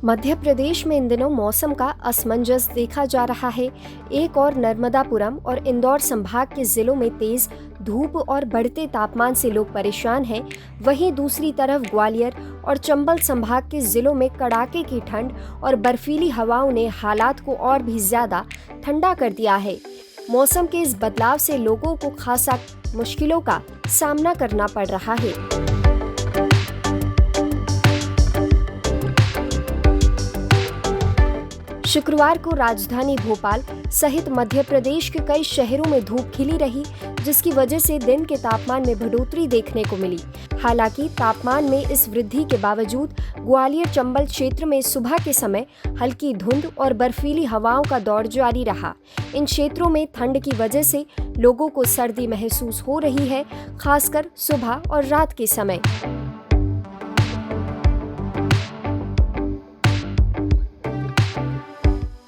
मध्य प्रदेश में इन दिनों मौसम का असमंजस देखा जा रहा है। एक और नर्मदापुरम और इंदौर संभाग के जिलों में तेज धूप और बढ़ते तापमान से लोग परेशान हैं। वहीं दूसरी तरफ ग्वालियर और चंबल संभाग के जिलों में कड़ाके की ठंड और बर्फीली हवाओं ने हालात को और भी ज्यादा ठंडा कर दिया है। मौसम के इस बदलाव से लोगों को खासा मुश्किलों का सामना करना पड़ रहा है। शुक्रवार को राजधानी भोपाल सहित मध्य प्रदेश के कई शहरों में धूप खिली रही, जिसकी वजह से दिन के तापमान में बढ़ोतरी देखने को मिली। हालांकि तापमान में इस वृद्धि के बावजूद ग्वालियर चंबल क्षेत्र में सुबह के समय हल्की धुंध और बर्फीली हवाओं का दौर जारी रहा। इन क्षेत्रों में ठंड की वजह से लोगों को सर्दी महसूस हो रही है, खासकर सुबह और रात के समय।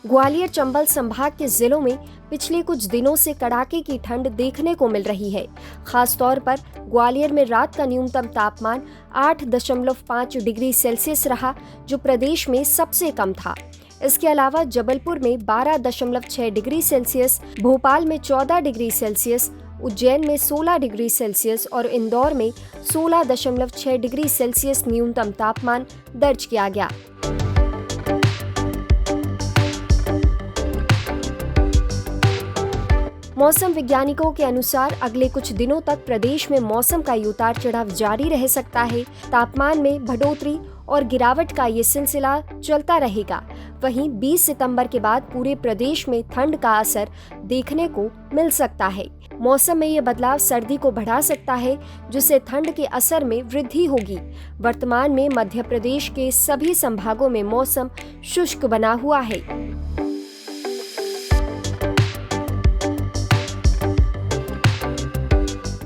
ग्वालियर चंबल संभाग के जिलों में पिछले कुछ दिनों से कड़ाके की ठंड देखने को मिल रही है। खास तौर पर ग्वालियर में रात का न्यूनतम तापमान 8.5 डिग्री सेल्सियस रहा, जो प्रदेश में सबसे कम था। इसके अलावा जबलपुर में 12.6 डिग्री सेल्सियस, भोपाल में 14 डिग्री सेल्सियस, उज्जैन में 16 डिग्री सेल्सियस और इंदौर में 16.6 डिग्री सेल्सियस न्यूनतम तापमान दर्ज किया गया। मौसम वैज्ञानिकों के अनुसार अगले कुछ दिनों तक प्रदेश में मौसम का उतार चढ़ाव जारी रह सकता है। तापमान में बढ़ोतरी और गिरावट का ये सिलसिला चलता रहेगा। वहीं 20 सितंबर के बाद पूरे प्रदेश में ठंड का असर देखने को मिल सकता है। मौसम में ये बदलाव सर्दी को बढ़ा सकता है, जिससे ठंड के असर में वृद्धि होगी। वर्तमान में मध्य प्रदेश के सभी संभागों में मौसम शुष्क बना हुआ है।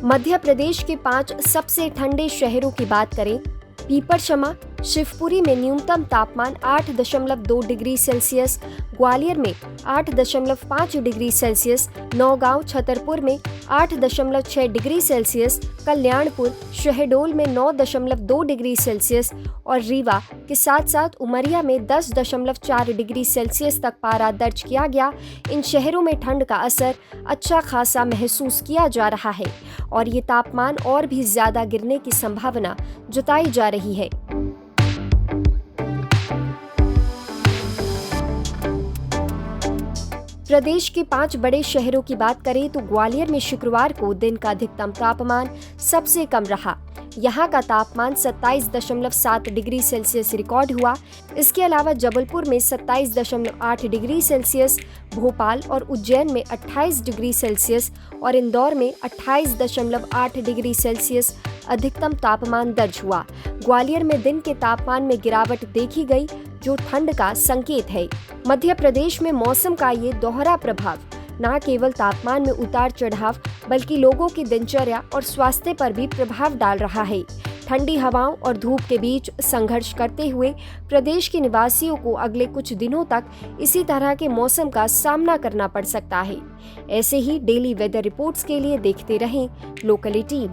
मध्य प्रदेश के 5 सबसे ठंडे शहरों की बात करें। पीपरशमा, शिवपुरी में न्यूनतम तापमान 8.2 डिग्री सेल्सियस, ग्वालियर में 8.5 डिग्री सेल्सियस, नौगांव छतरपुर में 8.6 डिग्री सेल्सियस, कल्याणपुर शहडोल में 9.2 डिग्री सेल्सियस और रीवा के साथ साथ उमरिया में 10.4 डिग्री सेल्सियस तक पारा दर्ज किया गया। इन शहरों में ठंड का असर अच्छा खासा महसूस किया जा रहा है और ये तापमान और भी ज्यादा गिरने की संभावना जताई जा रही है। प्रदेश के 5 बड़े शहरों की बात करें तो ग्वालियर में शुक्रवार को दिन का अधिकतम तापमान सबसे कम रहा। यहाँ का तापमान 27.7 डिग्री सेल्सियस रिकॉर्ड हुआ। इसके अलावा जबलपुर में 27.8 डिग्री सेल्सियस, भोपाल और उज्जैन में 28 डिग्री सेल्सियस और इंदौर में 28.8 डिग्री सेल्सियस अधिकतम तापमान दर्ज हुआ। ग्वालियर में दिन के तापमान में गिरावट देखी गई, जो ठंड का संकेत है। मध्य प्रदेश में मौसम का ये दोहरा प्रभाव न केवल तापमान में उतार चढ़ाव बल्कि लोगों की दिनचर्या और स्वास्थ्य पर भी प्रभाव डाल रहा है। ठंडी हवाओं और धूप के बीच संघर्ष करते हुए प्रदेश के निवासियों को अगले कुछ दिनों तक इसी तरह के मौसम का सामना करना पड़ सकता है। ऐसे ही डेली वेदर रिपोर्ट्स के लिए देखते रहें लोकली टीम।